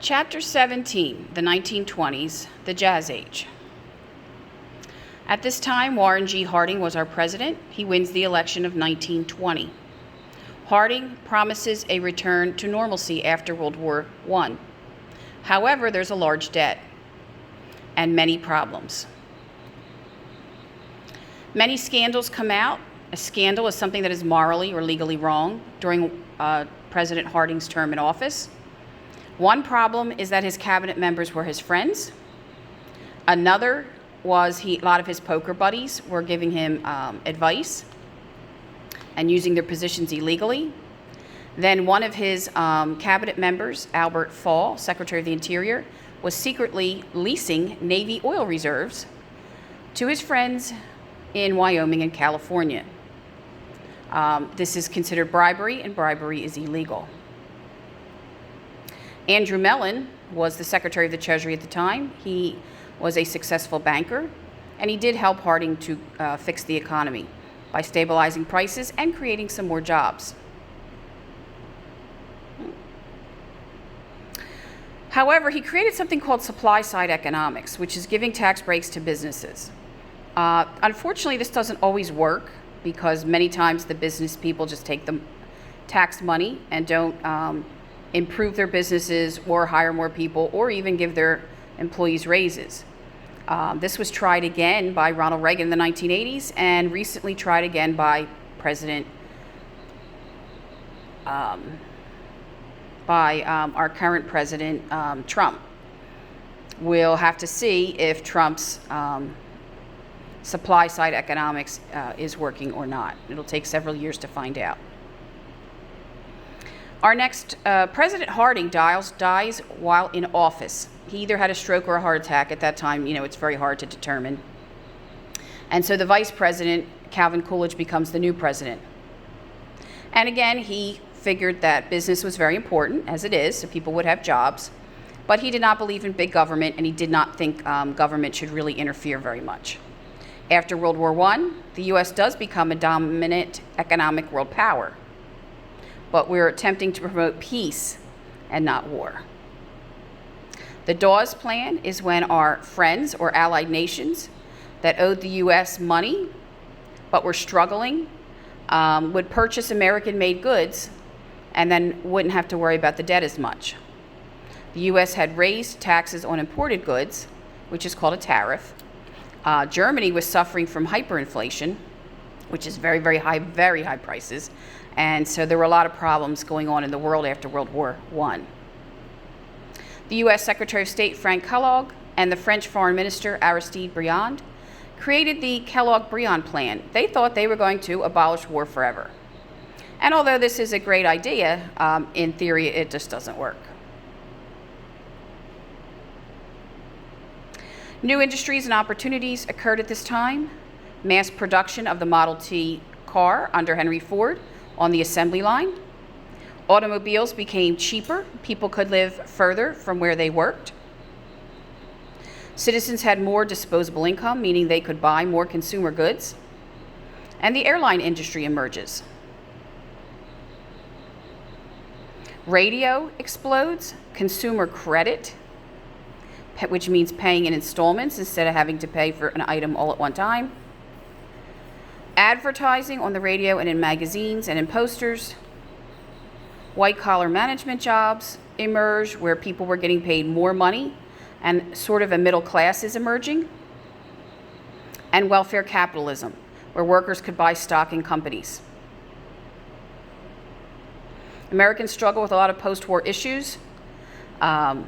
Chapter 17, the 1920s, the Jazz Age. At this time, Warren G. Harding was our president. He wins the election of 1920. Harding promises a return to normalcy after World War I. However, there's a large debt and many problems. Many scandals come out. A scandal is something that is morally or legally wrong during President Harding's term in office. One problem is that his cabinet members were his friends. Another was a lot of his poker buddies were giving him advice and using their positions illegally. Then one of his cabinet members, Albert Fall, Secretary of the Interior, was secretly leasing Navy oil reserves to his friends in Wyoming and California. This is considered bribery, and bribery is illegal. Andrew Mellon was the Secretary of the Treasury at the time. He was a successful banker, and he did help Harding to fix the economy by stabilizing prices and creating some more jobs. However, he created something called supply-side economics, which is giving tax breaks to businesses. Unfortunately, this doesn't always work because many times the business people just take the tax money and don't improve their businesses or hire more people or even give their employees raises. This was tried again by Ronald Reagan in the 1980s and recently tried again by our current president, Trump. We'll have to see if Trump's supply-side economics is working or not. It'll take several years to find out. Our next President Harding dies while in office. He either had a stroke or a heart attack. At that time, it's very hard to determine. And so the vice president, Calvin Coolidge, becomes the new president. And again, he figured that business was very important, as it is, so people would have jobs. But he did not believe in big government, and he did not think government should really interfere very much. After World War I, the U.S. does become a dominant economic world power. But we're attempting to promote peace and not war. The Dawes Plan is when our friends or allied nations that owed the U.S. money but were struggling would purchase American-made goods and then wouldn't have to worry about the debt as much. The U.S. had raised taxes on imported goods, which is called a tariff. Germany was suffering from hyperinflation, which is very, very high prices. And so there were a lot of problems going on in the world after World War I. The U.S. Secretary of State Frank Kellogg and the French Foreign Minister Aristide Briand created the Kellogg-Briand Plan. They thought they were going to abolish war forever. And although this is a great idea, in theory it just doesn't work. New industries and opportunities occurred at this time. Mass production of the Model T car under Henry Ford on the assembly line. Automobiles became cheaper. People could live further from where they worked. Citizens had more disposable income, meaning they could buy more consumer goods. And the airline industry emerges. Radio explodes. Consumer credit, which means paying in installments instead of having to pay for an item all at one time. Advertising on the radio and in magazines and in posters. White-collar management jobs emerge where people were getting paid more money and sort of a middle class is emerging. And welfare capitalism, where workers could buy stock in companies. Americans struggle with a lot of post-war issues. Nativism,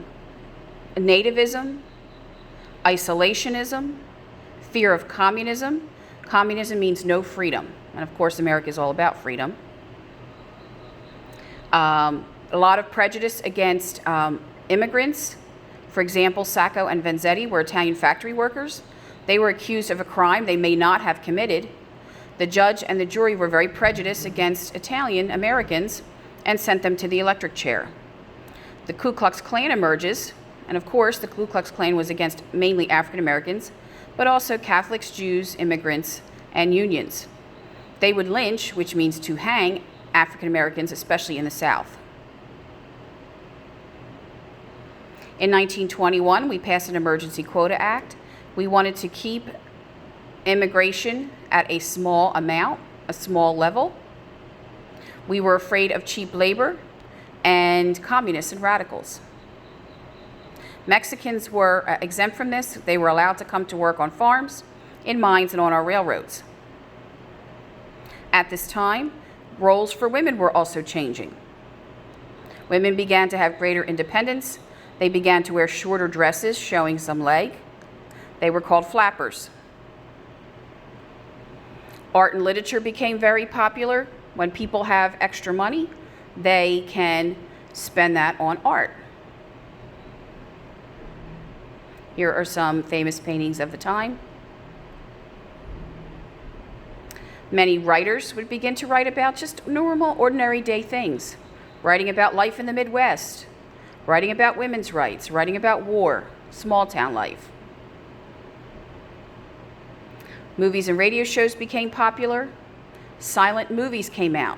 isolationism, fear of communism. Communism means no freedom, and of course America is all about freedom. A lot of prejudice against immigrants. For example, Sacco and Vanzetti were Italian factory workers. They were accused of a crime they may not have committed. The judge and the jury were very prejudiced against Italian Americans and sent them to the electric chair. The Ku Klux Klan emerges, and of course the Ku Klux Klan was against mainly African Americans, but also Catholics, Jews, immigrants, and unions. They would lynch, which means to hang, African Americans, especially in the South. In 1921, we passed an Emergency Quota Act. We wanted to keep immigration at a small amount, a small level. We were afraid of cheap labor and communists and radicals. Mexicans were exempt from this. They were allowed to come to work on farms, in mines, and on our railroads. At this time, roles for women were also changing. Women began to have greater independence. They began to wear shorter dresses showing some leg. They were called flappers. Art and literature became very popular. When people have extra money, they can spend that on art. Here are some famous paintings of the time. Many writers would begin to write about just normal, ordinary day things, writing about life in the Midwest, writing about women's rights, writing about war, small town life. Movies and radio shows became popular. Silent movies came out.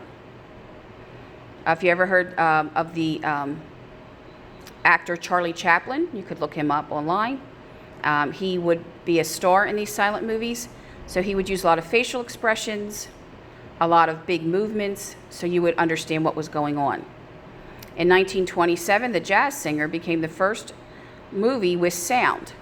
If you ever heard of the actor Charlie Chaplin, you could look him up online. He would be a star in these silent movies, so he would use a lot of facial expressions, a lot of big movements, so you would understand what was going on. In 1927, The Jazz Singer became the first movie with sound.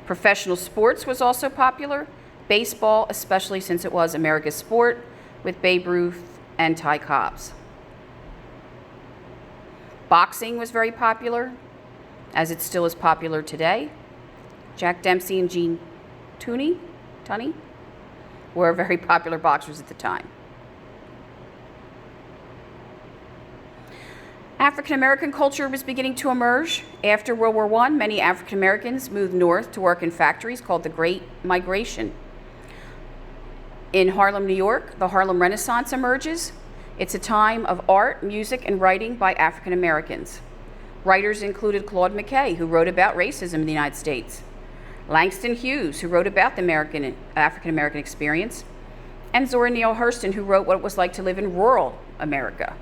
Professional sports was also popular. Baseball, especially since it was America's sport, with Babe Ruth and Ty Cobbs. Boxing was very popular, as it still is popular today. Jack Dempsey and Gene Tunney were very popular boxers at the time. African American culture was beginning to emerge. After World War I, many African Americans moved north to work in factories called the Great Migration. In Harlem, New York, the Harlem Renaissance emerges. It's a time of art, music, and writing by African Americans. Writers included Claude McKay, who wrote about racism in the United States, Langston Hughes, who wrote about the African American experience, and Zora Neale Hurston, who wrote what it was like to live in rural America.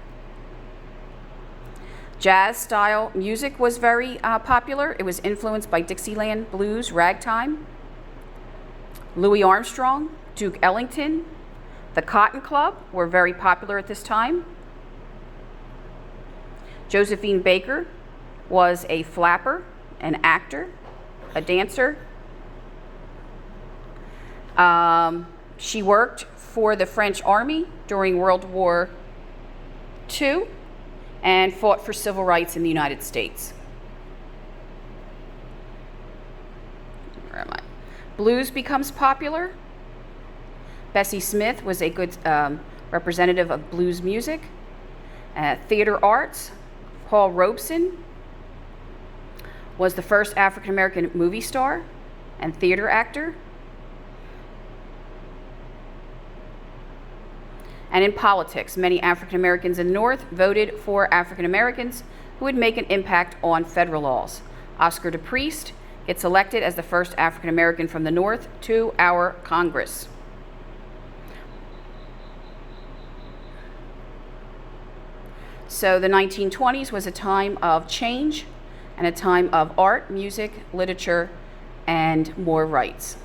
Jazz style music was very popular. It was influenced by Dixieland blues, ragtime. Louis Armstrong, Duke Ellington, the Cotton Club were very popular at this time. Josephine Baker was a flapper, an actor, a dancer. She worked for the French Army during World War II and fought for civil rights in the United States. Where am I? Blues becomes popular. Bessie Smith was a good representative of blues music. Theater arts, Paul Robeson was the first African American movie star and theater actor. And in politics, many African Americans in the North voted for African Americans who would make an impact on federal laws. Oscar DePriest gets elected as the first African American from the North to our Congress. So the 1920s was a time of change and a time of art, music, literature, and more rights.